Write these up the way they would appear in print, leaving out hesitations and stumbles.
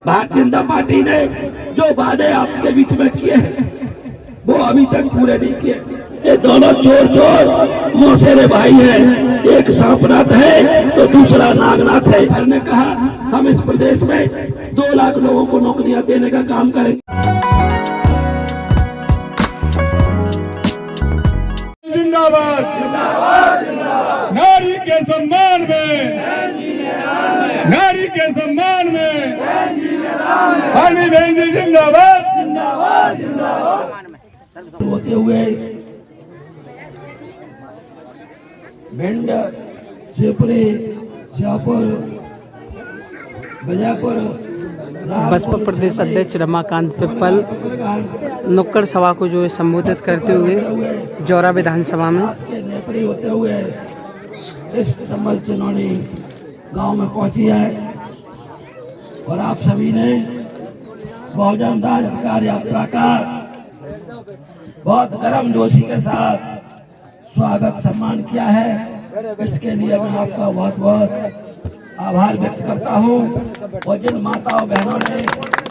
Bharatiya Janata party ने जो वादे आपके बीच में किए हैं वो अभी तक पूरे नहीं किए। ये दोनों चोर मौसेरे भाई हैं, एक सांपनाथ है तो दूसरा नागनाथ है। सर ने कहा हम इस प्रदेश में 2 लाख लोगों को नौकरियां देने का काम करेंगे। जिंदाबाद जिंदाबाद जिंदाबाद। नारी के सम्मान में, नारी के सम्मान में आर्मी बहन जी जिंदाबाद जिंदाबाद जिंदाबाद। होते हुए भिंड, शिवपुरी, श्योपुर, बीजापुर, बसपा प्रदेश अध्यक्ष रमाकांत पिप्पल नुक्कड़ सभा को जो है संबोधित करते हुए जौरा विधानसभा में होते हुए इस संबल चिनौनी गांव में पहुंची है और आप सभी ने बहुजन राज अधिकार यात्रा का बहुत गर्म जोशी के साथ स्वागत सम्मान किया है। इसके लिए मैं आपका बहुत बहुत आभार व्यक्त करता हूँ और जिन माताओं बहनों ने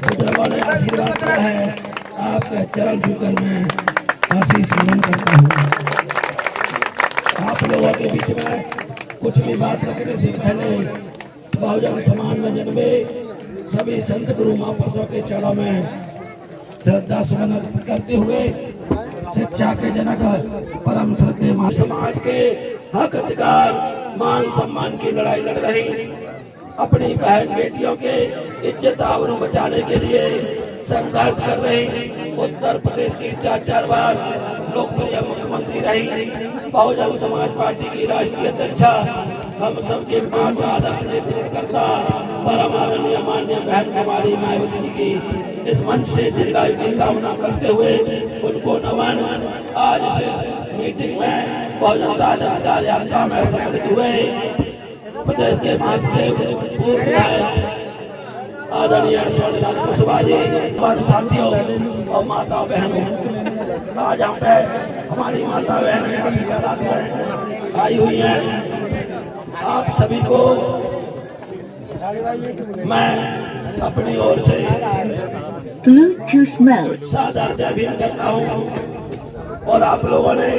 बुजुर्गों ने आशीर्वाद किया है आपके चरण छूकर मैं आशीष नमन करता हूँ। आप लोगों के बीच में कुछ भी बात रखने से पहले बहुजन समाज में जन्मे सभी संत गुरु महापुरुषों के चरणों में श्रद्धा सुमन अर्पित करते हुए शिक्षा के जनक परम श्रद्धेय समाज के हक अधिकार मान सम्मान की लड़ाई लड़ रही अपनी बहन बेटियों के इज्जत आबरू बचाने के लिए संघर्ष कर रही उत्तर प्रदेश की 4 बार लोकप्रिय मुख्यमंत्री रही बहुजन समाज पार्टी की राष्ट्रीय अध्यक्षा हम सबके पांच आदर्श नेतृत्व करता परम आदरणीय माननीय बहन कुमारी मायावती जी की इस मंच से दीर्घायु की कामना करते हुए उनको नमन। आज इस मीटिंग में बहुजन राज अधिकार यात्रा में सम्मिलित हुए प्रदेश के पूर्व आदरणीय साथियों और माता बहनों, आज यहाँ पे हमारी माता बहन आई हुई है। आप सभी को मैं अपनी ओर से सादर अभिनंदन करता हूँ और आप लोगों ने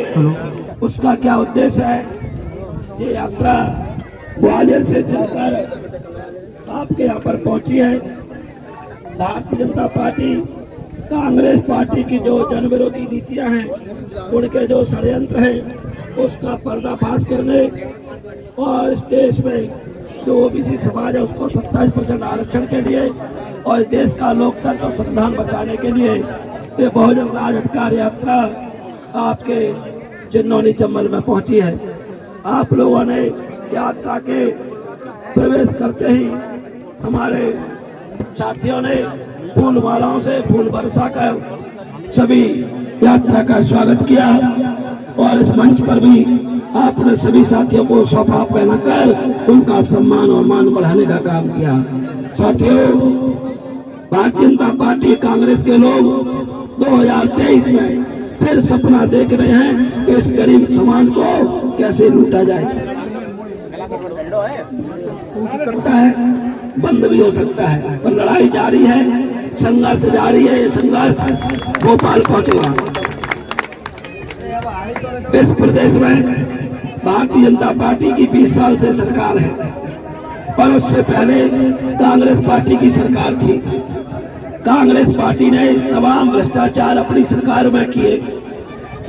उसका क्या उद्देश्य है, ये यात्रा ग्वालियर से चलकर आपके यहाँ पर पहुंची है। भारतीय जनता पार्टी कांग्रेस पार्टी की जो जन विरोधी नीतियां हैं, उनके जो षड्यंत्र हैं उसका पर्दाफाश करने और इस देश में जो ओबीसी समाज है उसको 27% आरक्षण के लिए और इस देश का लोकतंत्र और संविधान बचाने के लिए ये बहुजन राज अधिकार यात्रा आपके चिन्नौनी चंबल में पहुंची है। आप लोगों ने यात्रा के प्रवेश करते ही हमारे साथियों ने फूल मालाओं से फूल बरसा कर सभी यात्रा का स्वागत किया और इस मंच पर भी आपने सभी साथियों को सोफा पहनाकर उनका सम्मान और मान बढ़ाने का काम किया। साथियों, भारतीय जनता पार्टी कांग्रेस के लोग 2023 में फिर सपना देख रहे हैं कि इस गरीब समाज को कैसे लूटा जाए। करता है बंद भी हो सकता है पर लड़ाई जारी है, संघर्ष जारी है। ये संघर्ष भोपाल पहुंचेगा। इस प्रदेश में भारतीय जनता पार्टी की 20 साल से सरकार है पर उससे पहले कांग्रेस पार्टी की सरकार थी। कांग्रेस पार्टी ने तमाम भ्रष्टाचार अपनी सरकार में किए।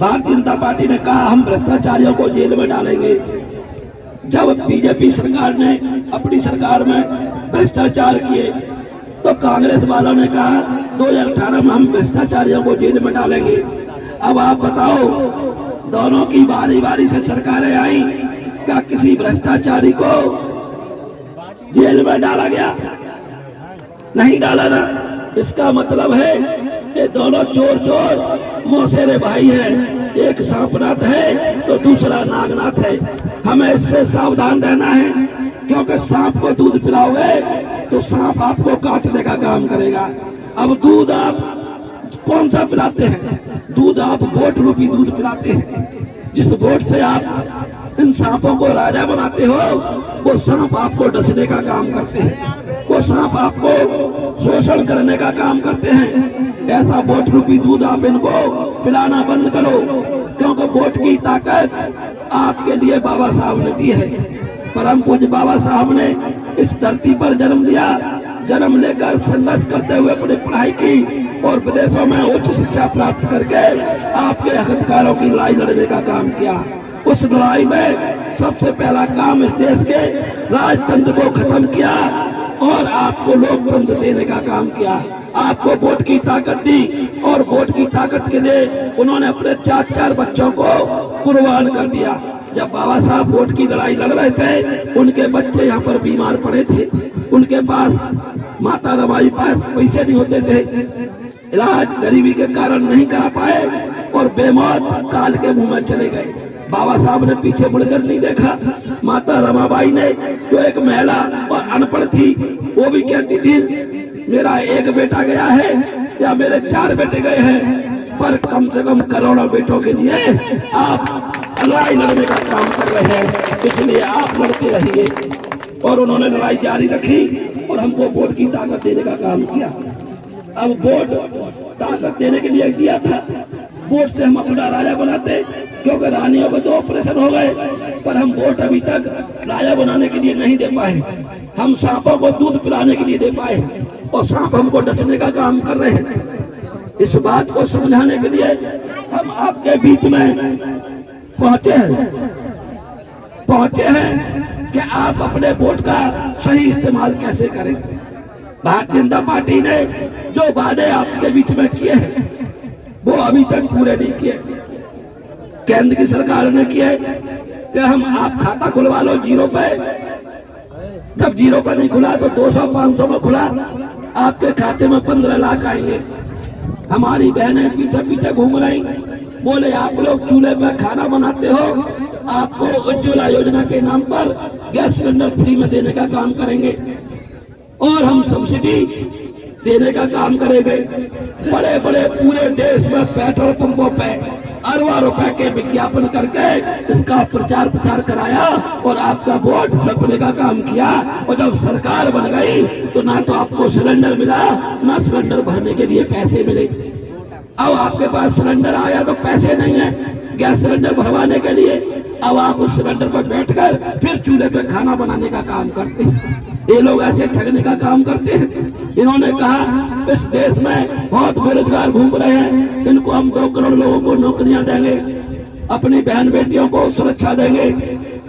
भारतीय जनता पार्टी ने कहा हम भ्रष्टाचारियों को जेल में डालेंगे। जब बीजेपी सरकार ने अपनी सरकार में भ्रष्टाचार किए तो कांग्रेस वालों ने कहा 2018 में हम भ्रष्टाचारियों को जेल में डालेंगे। अब आप बताओ, दोनों की बारी बारी से सरकारें आई, क्या किसी भ्रष्टाचारी को जेल में डाला गया? नहीं डाला ना। इसका मतलब है ये दोनों चोर मौसेरे भाई हैं, एक सांपनाथ है तो दूसरा नागनाथ है। हमें इससे सावधान रहना है क्योंकि सांप को दूध पिलाओगे तो सांप आपको काटने का काम करेगा। अब दूध आप कौन सा पिलाते हैं? दूध आप वोट रूपी दूध पिलाते हैं। जिस वोट से आप इन सांपों को राजा बनाते हो वो सांप आपको डसने का काम करते हैं। वो सांप आपको शोषण करने का काम करते हैं। ऐसा वोट रूपी दूध आप इनको पिलाना बंद करो, क्योंकि वोट की ताकत आपके लिए बाबा साहब ने दी है। परम पूज्य बाबा साहब ने इस धरती पर जन्म लिया, जन्म लेकर संघर्ष करते हुए अपनी पढ़ाई की और विदेशों में उच्च शिक्षा प्राप्त करके आपके हकदारों की लड़ाई लड़ने का काम किया। उस लड़ाई में सबसे पहला काम इस देश के राजतंत्र को खत्म किया और आपको लोकतंत्र देने का काम किया। आपको वोट की ताकत दी और वोट की ताकत के लिए उन्होंने अपने 4 बच्चों को कुर्बान कर दिया। जब बाबा साहब वोट की लड़ाई लड़ रहे थे, उनके बच्चे यहाँ पर बीमार पड़े थे, उनके पास माता रमाई पास पैसे नहीं होते थे, इलाज गरीबी के कारण नहीं करा पाए और बेमौत काल के मुंह में चले गए। बाबा साहब ने पीछे मुड़कर नहीं देखा। माता रमाबाई ने, जो एक महिला और अनपढ़ थी, वो भी कहती थी मेरा एक बेटा गया है या मेरे 4 बेटे गए हैं, पर कम से कम करोड़ों बेटों के लिए आप लड़ाई लड़ने का काम कर रहे हैं, इसलिए आप लड़ते रहिए। और उन्होंने लड़ाई जारी रखी और हमको वोट की ताकत देने का काम किया। अब वोट ताकत देने के लिए दिया था, वोट से हम अपना राजा बनाते, क्योंकि रानियों को तो ऑपरेशन हो गए, पर हम वोट अभी तक राजा बनाने के लिए नहीं दे पाए। हम सांपों को दूध पिलाने के लिए दे पाए और सांप हमको डसने का काम कर रहे हैं। इस बात को समझाने के लिए हम आपके बीच में पहुंचे हैं कि आप अपने वोट का सही इस्तेमाल कैसे करें। भारतीय जनता पार्टी ने जो वादे आपके बीच में किए हैं वो अभी तक पूरे नहीं किए। केंद्र की सरकार ने किए कि हम आप खाता खुलवा लो 0 पे, जब 0 पे नहीं खुला तो 200-500 में खुला, आपके खाते में 15 लाख आएंगे। हमारी बहनें पीछे पीछे घूम रही, बोले आप लोग चूल्हे पर खाना बनाते हो, आपको उज्ज्वला योजना के नाम पर गैस सिलेंडर फ्री में देने का काम करेंगे और हम सब्सिडी देने का काम करेंगे। बड़े बड़े पूरे देश में पेट्रोल पंपों पे अरबों रुपए के विज्ञापन करके इसका प्रचार प्रसार कराया और आपका वोट हड़पने का काम किया। और जब सरकार बन गई तो ना तो आपको सिलेंडर मिला, ना सिलेंडर भरने के लिए पैसे मिले। अब आपके पास सिलेंडर आया तो पैसे नहीं है गैस सिलेंडर भरवाने के लिए, अब आप उस सिलेंडर पर बैठकर फिर चूल्हे पे खाना बनाने का काम करते हैं। ये लोग ऐसे ठगने का काम करते हैं। इन्होंने कहा इस देश में बहुत बेरोजगार घूम रहे हैं, इनको हम 2 करोड़ लोगों को नौकरियां देंगे, अपनी बहन बेटियों को सुरक्षा देंगे,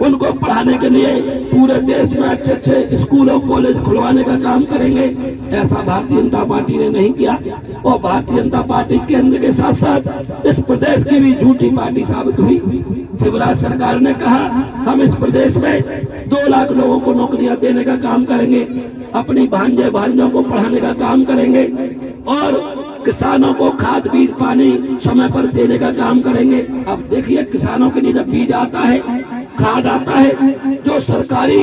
उनको पढ़ाने के लिए पूरे देश में अच्छे अच्छे स्कूल और कॉलेज खुलवाने का काम करेंगे। ऐसा भारतीय जनता पार्टी ने नहीं किया और भारतीय जनता पार्टी केंद्र के साथ साथ इस प्रदेश की भी झूठी पार्टी साबित हुई। शिवराज सरकार ने कहा हम इस प्रदेश में 2 लाख लोगों को नौकरियां देने का काम करेंगे, अपनी भांजे भांजों को पढ़ाने का काम करेंगे और किसानों को खाद बीज पानी समय पर देने का काम करेंगे। अब देखिए किसानों के लिए जब बीज आता है, खाद आता है, जो सरकारी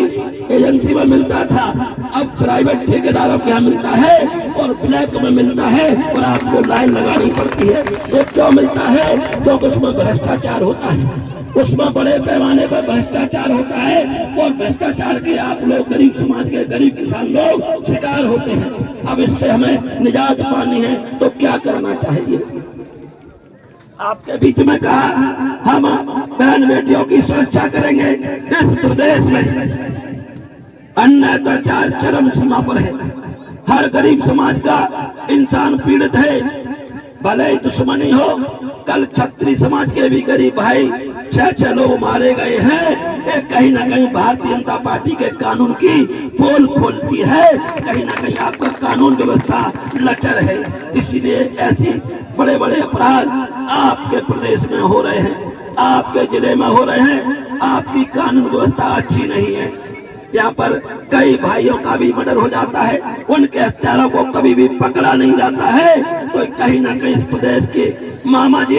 एजेंसी में मिलता था अब प्राइवेट ठेकेदारों के यहाँ मिलता है और ब्लैक में मिलता है और आपको लाइन लगानी पड़ती है। तो क्यों मिलता है? क्योंकि उसमें भ्रष्टाचार होता है, उसमें बड़े पैमाने पर भ्रष्टाचार होता है और भ्रष्टाचार के आप लोग गरीब समाज के गरीब किसान लोग शिकार होते हैं। अब इससे हमें निजात पानी है तो क्या करना चाहिए? आपके बीच में कहा हम बहन बेटियों की सुरक्षा करेंगे। इस प्रदेश में अन्याय अत्याचार चरम सीमा पर है, हर गरीब समाज का इंसान पीड़ित है, भले ही दुश्मनी हो। कल क्षत्रिय समाज के भी गरीब भाई 6 लोग मारे गए हैं। ये कहीं ना कहीं भारतीय जनता पार्टी के कानून की पोल खोलती है, कहीं ना कहीं आपका कानून व्यवस्था लचर है। इसीलिए ऐसी बड़े बड़े अपराध आपके प्रदेश में हो रहे हैं, आपके जिले में हो रहे हैं। आपकी कानून व्यवस्था अच्छी नहीं है। यहाँ पर कई भाइयों का भी मर्डर हो जाता है, उनके हत्यारों को कभी भी पकड़ा नहीं जाता है। तो कहीं ना कहीं इस प्रदेश के मामा जी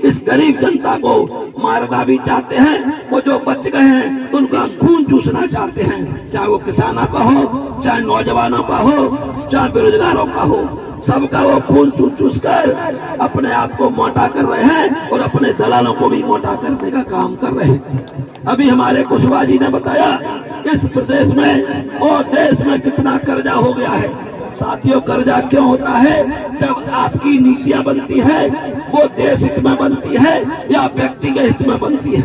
इस गरीब जनता को मारना भी चाहते हैं। वो जो बच गए हैं उनका खून चूसना चाहते हैं, चाहे वो किसानों का हो, चाहे नौजवानों का हो, चाहे बेरोजगारों का हो, सबका वो खून चूस कर अपने आप को मोटा कर रहे हैं और अपने दलालों को भी मोटा करने का काम कर रहे हैं। अभी हमारे कुशवाहा जी ने बताया इस प्रदेश में और देश में कितना कर्जा हो गया है। साथियों, कर्जा क्यों होता है? जब आपकी नीतियां बनती है वो देश हित में बनती है या व्यक्ति के हित में बनती है।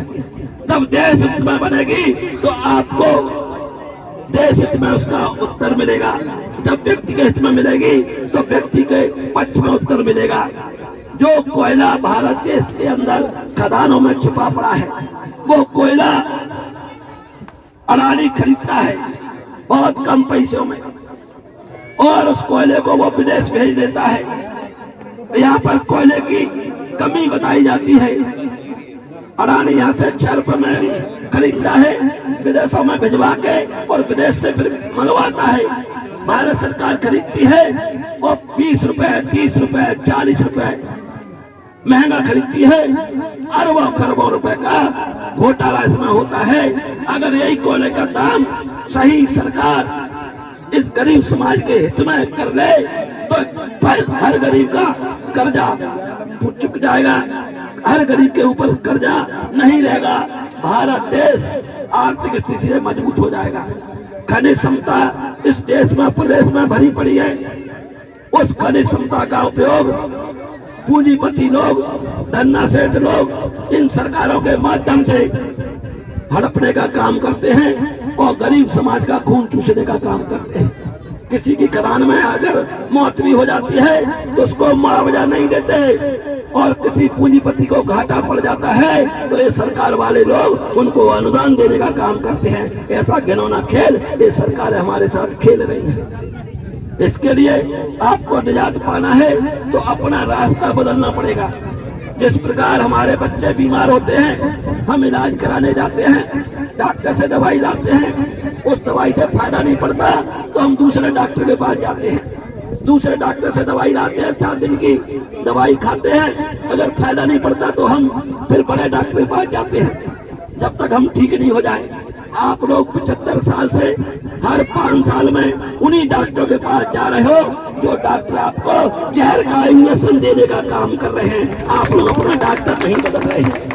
जब देश हित में बनेगी तो आपको देश हित में उसका उत्तर मिलेगा, जब व्यक्ति के हित में मिलेगी तो व्यक्ति के पक्ष में उत्तर मिलेगा। जो कोयला भारत देश के अंदर खदानों में छुपा पड़ा है, वो कोयला अडानी खरीदता है बहुत कम पैसों में और उस कोयले को वो विदेश भेज देता है। यहाँ पर कोयले की कमी बताई जाती है। अडानी यहाँ से 6 रुपए में खरीदता है, विदेशों में भिजवा के और विदेश से फिर मंगवाता है। भारत सरकार खरीदती है और 20 रुपए, 30 रुपए, 40 रुपए महंगा खरीदती है। अरबों खरबों रुपए का घोटाला इसमें होता है। अगर यही कोयले का दाम सही सरकार इस गरीब समाज के हित में कर ले तो हर गरीब का कर्जा चुक जाएगा, हर गरीब के ऊपर कर्जा नहीं रहेगा। भारत देश आर्थिक स्थिति से मजबूत हो जाएगा। खनिज क्षमता इस देश में, प्रदेश में भरी पड़ी है। उस खनिज क्षमता का उपयोग पूंजीपति लोग, धन्ना सेठ लोग इन सरकारों के माध्यम से हड़पने का काम करते हैं और गरीब समाज का खून चूसने का काम करते हैं। किसी की खदान में अगर मौत भी हो जाती है तो उसको मुआवजा नहीं देते और किसी पूंजीपति को घाटा पड़ जाता है तो ये सरकार वाले लोग उनको अनुदान देने का काम करते हैं। ऐसा घिनौना खेल ये सरकार हमारे साथ खेल रही है। इसके लिए आपको निजात पाना है तो अपना रास्ता बदलना पड़ेगा। जिस प्रकार हमारे बच्चे बीमार होते हैं, हम इलाज कराने जाते हैं, डॉक्टर से दवाई लाते हैं, उस दवाई से फायदा नहीं पड़ता तो हम दूसरे डॉक्टर के पास जाते हैं, दूसरे डॉक्टर से दवाई लाते हैं, 4 दिन की दवाई खाते हैं, अगर फायदा नहीं पड़ता तो हम फिर बड़े डॉक्टर के पास जाते हैं, जब तक हम ठीक नहीं हो जाए। आप लोग 75 साल से हर 5 साल में उन्हीं डॉक्टरों के पास जा रहे हो जो डॉक्टर आपको जहर का इंजेक्शन देने का काम कर रहे हैं। आप लोग अपना डॉक्टर नहीं बदल रहे हैं।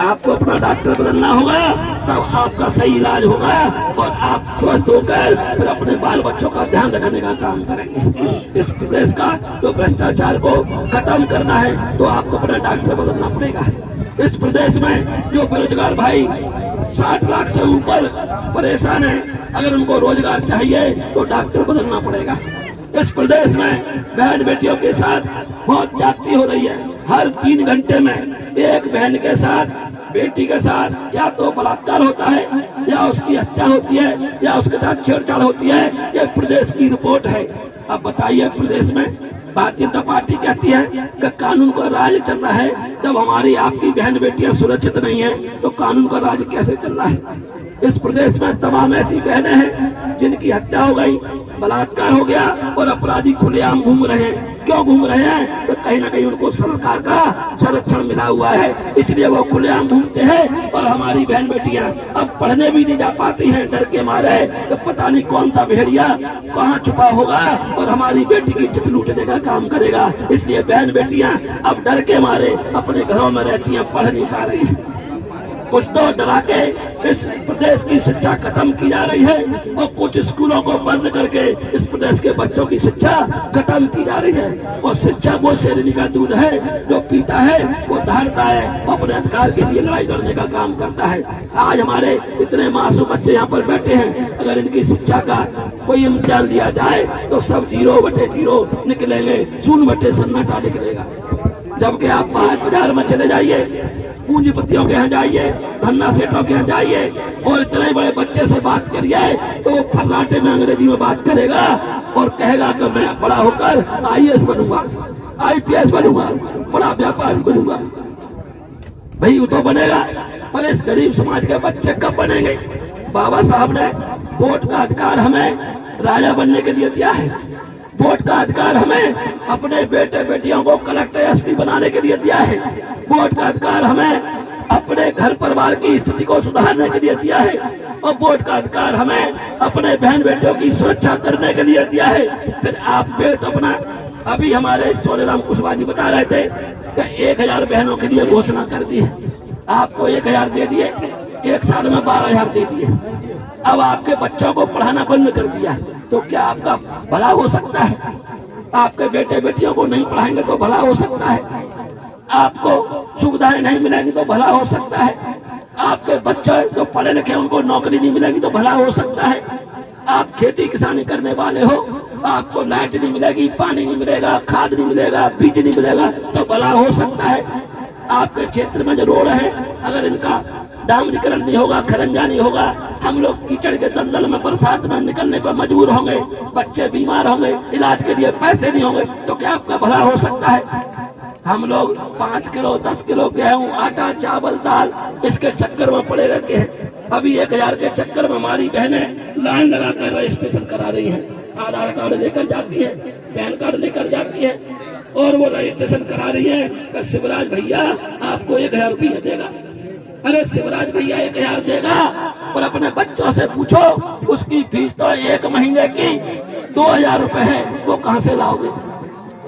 आपको अपना डॉक्टर बदलना होगा, तब आपका सही इलाज होगा और आप स्वस्थ होकर फिर अपने बाल बच्चों का ध्यान रखने का काम करेंगे। इस प्रदेश का जो भ्रष्टाचार को खत्म करना है तो आपको अपना डॉक्टर बदलना पड़ेगा। इस प्रदेश में जो बेरोजगार भाई 60 लाख से ऊपर परेशान है, अगर उनको रोजगार चाहिए तो डॉक्टर बदलना पड़ेगा। इस प्रदेश में बहन बेटियों के साथ बहुत जाति हो रही है। हर 3 घंटे में एक बहन के साथ, बेटी के साथ या तो बलात्कार होता है या उसकी हत्या होती है या उसके साथ छेड़छाड़ होती है। ये प्रदेश की रिपोर्ट है। अब बताइए, प्रदेश में भारतीय जनता पार्टी कहती है कि कानून का राज चल रहा है। जब हमारी आपकी बहन बेटियां सुरक्षित नहीं है तो कानून का राज कैसे चल रहा है? इस प्रदेश में तमाम ऐसी बहनें हैं जिनकी हत्या हो गई, बलात्कार हो गया और अपराधी खुलेआम घूम रहे हैं। क्यों घूम रहे हैं? तो कहीं ना कहीं उनको सरकार का संरक्षण मिला हुआ है, इसलिए वो खुलेआम घूमते हैं। और हमारी बहन बेटियां अब पढ़ने भी नहीं जा पाती हैं डर के मारे, तो पता नहीं कौन सा भेड़िया कहाँ छुपा होगा और हमारी बेटी की इज्जत लूटने का काम करेगा। इसलिए बहन बेटियां अब डर के मारे अपने घरों में रहती हैं, पढ़ नहीं पा रही हैं। कुछ तो डरा के इस प्रदेश की शिक्षा खत्म की जा रही है और कुछ स्कूलों को बंद करके इस प्रदेश के बच्चों की शिक्षा खत्म की जा रही है। और शिक्षा वो शेरनी का दूध है जो पीता है, वो धारता है, अपने अधिकार के लिए लड़ाई लड़ने का काम करता है। आज हमारे इतने मासूम बच्चे यहाँ पर बैठे हैं, अगर इनकी शिक्षा का कोई इम्तिहान दिया जाए तो सब 0/0 निकलेंगे, 0 सन्नाटा निकलेगा। जबकि आप बाजार में चले जाइए, पूंजीपतियों के यहाँ जाइए, धन्ना सेठों के यहाँ जाइए और इतने बड़े बच्चे से बात करिए तो वो फर्राटे में अंग्रेजी में बात करेगा और कहेगा कि मैं बड़ा होकर IAS बनूंगा, IPS बनूंगा, बड़ा व्यापारी बनूंगा। भाई वो तो बनेगा, पर इस गरीब समाज के बच्चे कब बनेंगे? बाबा साहब ने वोट का अधिकार हमें राजा बनने के लिए दिया है। वोट का अधिकार हमें अपने बेटे बेटियों को कलेक्टर SP बनाने के लिए दिया है। वोट का अधिकार हमें अपने घर परिवार की स्थिति को सुधारने के लिए दिया है और वोट का अधिकार हमें अपने बहन बेटियों की सुरक्षा करने के लिए दिया है। फिर आप पेट अपना, अभी हमारे सोनेराम कुशवाहा जी बता रहे थे कि 1000 बहनों के लिए घोषणा कर दी है। आपको 1000 दे दिए, 1 साल में 12000 दे दिए। अब आपके बच्चों को पढ़ाना बंद कर दिया, तो क्या आपका भला हो सकता है? आपके बेटे बेटियों को नहीं पढ़ाएंगे तो भला हो सकता है? आपको सुविधाएं नहीं मिलेंगी तो भला हो सकता है? आपके बच्चे जो पढ़े लिखे उनको नौकरी नहीं मिलेगी तो भला हो सकता है? आप खेती किसानी करने वाले हो, आपको लाइट नहीं मिलेगी, पानी नहीं मिलेगा, खाद नहीं मिलेगा, बीज नहीं मिलेगा तो भला हो सकता है? आपके क्षेत्र में जो रोड है, अगर इनका डामरीकरण नहीं होगा, खरंजा नहीं होगा, हम लोग कीचड़ के दलदल में बरसात में निकलने पर मजबूर होंगे, बच्चे बीमार होंगे, इलाज के लिए पैसे नहीं होंगे, तो क्या आपका भला हो सकता है? हम लोग 5 किलो 10 किलो गेहूं, आटा, चावल, दाल इसके चक्कर में पड़े रहते हैं। अभी 1000 के चक्कर में हमारी बहनें लाइन लगाकर रजिस्ट्रेशन करा रही हैं। आधार कार्ड लेकर जाती है, पैन कार्ड लेकर जाती है और वो रजिस्ट्रेशन करा रही है कि शिवराज भैया आपको 1000 रुपया देगा। अरे शिवराज भैया 1000 देगा और अपने बच्चों से पूछो उसकी फीस तो 1 महीने की 2000 रुपए है, वो कहाँ से लाओगे?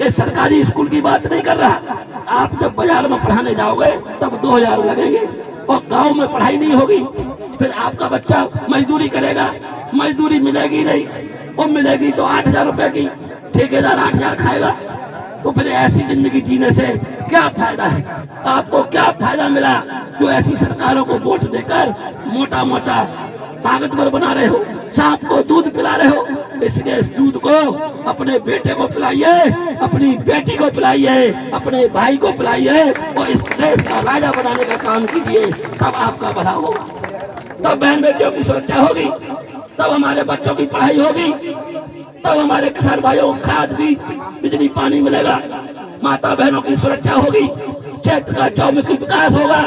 ये सरकारी स्कूल की बात नहीं कर रहा। आप जब बाजार में पढ़ाने जाओगे तब 2000 लगेंगे और गांव में पढ़ाई नहीं होगी, फिर आपका बच्चा मजदूरी करेगा, मजदूरी मिलेगी नहीं, और मिलेगी तो 8000 रुपए की, ठेकेदार 8000 खाएगा। तो फिर ऐसी जिंदगी जीने से क्या फायदा है? आपको क्या फायदा मिला जो ऐसी सरकारों को वोट देकर मोटा मोटा ताकतवर बना रहे हो, सांप को दूध पिला रहे हो? इसलिए इस दूध को अपने बेटे को पिलाइए, अपनी बेटी को पिलाइए, अपने भाई को पिलाइए और इस देश का राजा बनाने का काम कीजिए, तब आपका भला होगा, तब बहन बेटियों की सुरक्षा होगी, तब हमारे बच्चों की पढ़ाई होगी, तब हमारे किसान भाइयों को खाद बीज बिजली पानी मिलेगा, माता बहनों की सुरक्षा होगी, क्षेत्र का चौमुखी विकास होगा।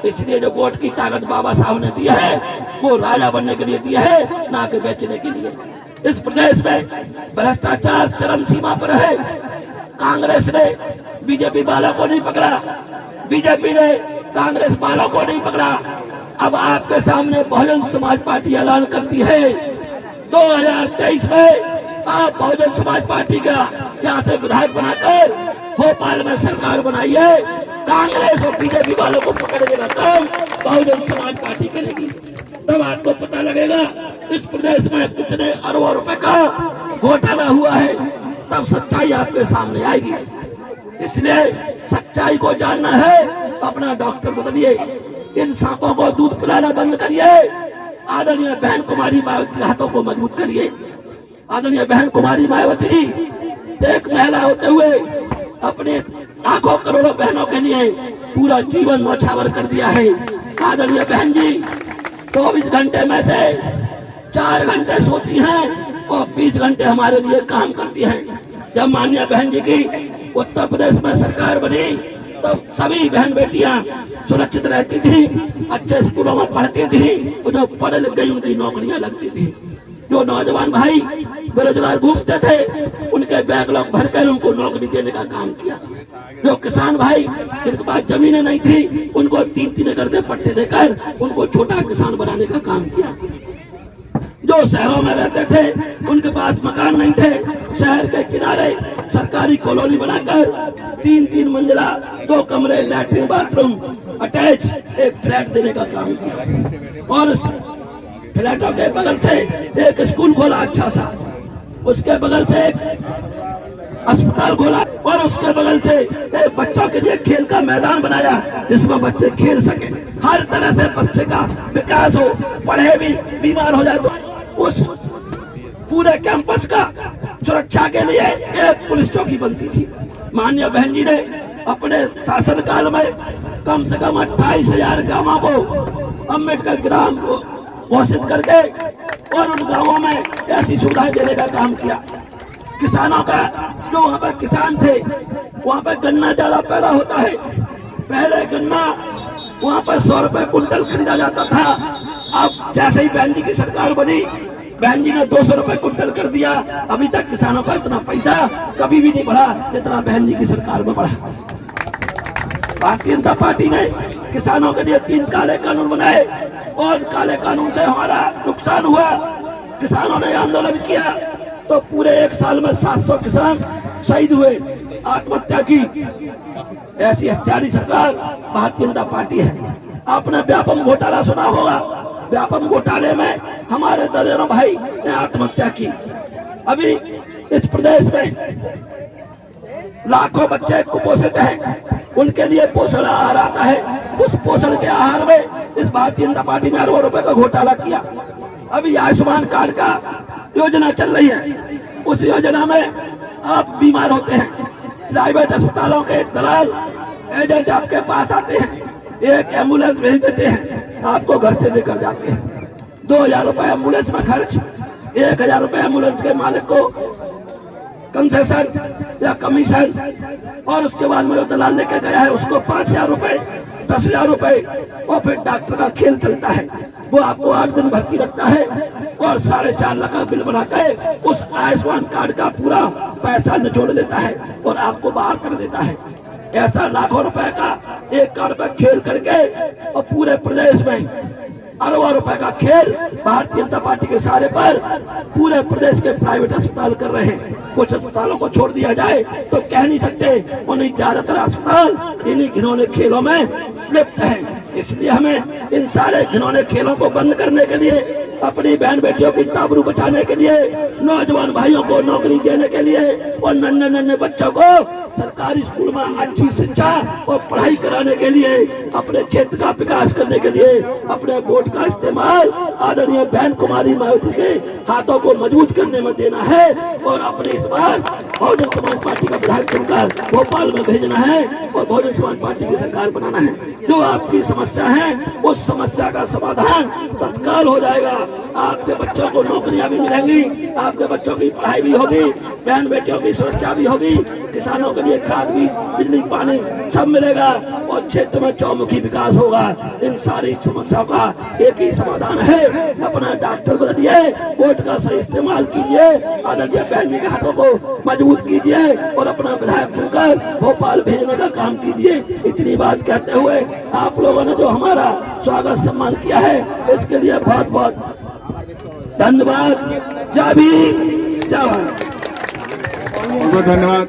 इसलिए जो वोट की ताकत बाबा साहब ने दिया है वो राजा बनने के लिए दिया है, ना कि बेचने के लिए। इस प्रदेश में भ्रष्टाचार चरम सीमा पर है। कांग्रेस ने बीजेपी वालों को नहीं पकड़ा, बीजेपी ने कांग्रेस वालों को नहीं पकड़ा। अब आपके सामने बहुजन समाज पार्टी ऐलान करती है 2023 में आप बहुजन समाज पार्टी का यहाँ से विधायक बनाकर भोपाल में सरकार बनाइए। कांग्रेस और बीजेपी वालों को पकड़ने का काम बहुजन समाज पार्टी करेगी। तब आपको पता लगेगा इस प्रदेश में कितने अरबों रुपए का घोटाला हुआ है, तब सच्चाई आपके सामने आएगी। इसलिए सच्चाई को जानना है, अपना डॉक्टर बदलिए, इन सांपों को दूध पिलाना बंद करिए, आदरणीय बहन कुमारी मायावती के हाथों को मजबूत करिए। आदरणीय बहन कुमारी मायावती एक महिला होते हुए अपने लाखों करोड़ों बहनों के लिए पूरा जीवन न्यौछावर कर दिया है। आदरणीय बहन जी 24 घंटे में से 4 घंटे सोती हैं और 20 घंटे हमारे लिए काम करती हैं। जब माननीय बहन जी की उत्तर प्रदेश में सरकार बनी तब सभी बहन बेटियां सुरक्षित रहती थी, अच्छे स्कूलों में पढ़ती थी, और जो पढ़े लिख गई उनकी नौकरियां लगती थी। जो नौजवान भाई बेरोजगार घूमते थे उनके बैकलॉग भरकर उनको नौकरी देने का काम किया। जो किसान भाई जिनके पास जमीनें नहीं थी उनको 3-3 एकड़ के पट्टे देकर उनको छोटा किसान बनाने का काम किया। जो शहरों में रहते थे उनके पास मकान नहीं थे, शहर के किनारे सरकारी कॉलोनी बनाकर 3-3 मंजिला 2 कमरे, लैट्रिन, बाथरूम अटैच एक फ्लैट देने का काम किया। और फ्लैटों के बगल से एक स्कूल खोला अच्छा सा, उसके बगल से एक अस्पताल खोला और उसके बगल से एक बच्चों के लिए खेल का मैदान बनाया जिसमें बच्चे खेल सके, हर तरह से बच्चे का विकास हो, पढ़े भी, बीमार हो जाए तो उस पूरे कैंपस का सुरक्षा के लिए एक पुलिस चौकी बनती थी। माननीय बहन जी ने अपने शासनकाल में कम से कम 28,000 गांवों को अम्बेडकर ग्राम को घोषित करके और उन गांवों में ऐसी सुविधाएं देने का काम किया। किसानों का जो वहाँ पर किसान थे वहाँ पर गन्ना ज्यादा पैदा होता है, पहले गन्ना वहाँ पर 100 रुपए कुंटल खरीदा जाता था। अब जैसे ही बहन जी की सरकार बनी बहन जी ने 200 रुपए कुंटल कर दिया। अभी तक किसानों का इतना पैसा कभी भी नहीं बढ़ा जितना बहन जी की सरकार में बढ़ा। भारतीय जनता पार्टी ने किसानों के लिए 3 काले कानून बनाए और काले कानून से हमारा नुकसान हुआ। किसानों ने आंदोलन किया तो पूरे 1 साल में 700 किसान शहीद हुए, आत्महत्या की। ऐसी हत्यारी सरकार भारतीय जनता पार्टी है। आपने व्यापम घोटाला सुना होगा, व्यापक घोटाले में हमारे दर्जनों भाई ने आत्महत्या की। अभी इस प्रदेश में लाखों बच्चे कुपोषित हैं, उनके लिए पोषण आहार आता है। उस पोषण के आहार में इस भारतीय जनता पार्टी ने अरबों रुपए का घोटाला किया। अभी आयुष्मान कार्ड का योजना चल रही है, उस योजना में आप बीमार होते हैं, प्राइवेट अस्पतालों के दलाल एजेंट आपके पास आते हैं, एक एम्बुलेंस भेज देते हैं, आपको घर से लेकर जाते हैं। 2000 रुपए एम्बुलेंस में खर्च, 1000 रुपए एम्बुलेंस के मालिक को कंसेशन या कमीशन, और उसके बाद में जो दलाल लेके गया है उसको 5000 रुपए, 10,000 रुपए, और फिर डॉक्टर का खेल चलता है। वो आपको 8 दिन भर्ती रखता है और 4.5 लाख का बिल बना के उस आयुष्मान कार्ड का पूरा पैसा निचोड़ लेता है और आपको बाहर कर देता है। ऐसा लाखों रुपए का एक कार्ड पर खेल करके और पूरे प्रदेश में अरबों रुपए का खेल भारतीय जनता पार्टी के सारे पर पूरे प्रदेश के प्राइवेट अस्पताल कर रहे हैं। कुछ अस्पतालों को छोड़ दिया जाए तो कह नहीं सकते, उन्हें ज्यादातर अस्पताल इन्हीं घिनौने खेलों में लिप्त हैं। इसलिए हमें इन सारे घिनौने खेलों को बंद करने के लिए, अपनी बहन बेटियों की आबरू बचाने के लिए, नौजवान भाइयों को नौकरी देने के लिए और नन्हे नन्हे बच्चों को सरकारी स्कूल में अच्छी शिक्षा और पढ़ाई कराने के लिए, अपने क्षेत्र का विकास करने के लिए अपने वोट का इस्तेमाल आदरणीय बहन कुमारी मायावती के हाथों को मजबूत करने में देना है और अपने इस बार बहुजन समाज पार्टी का विधायक चुनकर भोपाल में भेजना है और बहुजन समाज पार्टी की सरकार बनाना है। जो आपकी समस्या है उस समस्या का समाधान तत्काल हो जाएगा। आपके बच्चों को नौकरियां भी मिलेंगी, आपके बच्चों की पढ़ाई भी होगी, बहन बेटियों की सुरक्षा भी होगी, किसानों के लिए खाद भी, बिजली, पानी सब मिलेगा और क्षेत्र में चौमुखी विकास होगा। इन सारी समस्याओं का एक ही समाधान है, अपना डॉक्टर बदलिए, वोट का सही इस्तेमाल कीजिए, आदरणीय बहन के हाथों को मजबूत कीजिए और अपना विधायक चुनकर भोपाल भेजने का काम कीजिए। इतनी बात कहते हुए आप लोगों ने जो हमारा स्वागत सम्मान किया है इसके लिए बहुत बहुत धन्यवाद। जय भीम, जय भारत। बहुत धन्यवाद।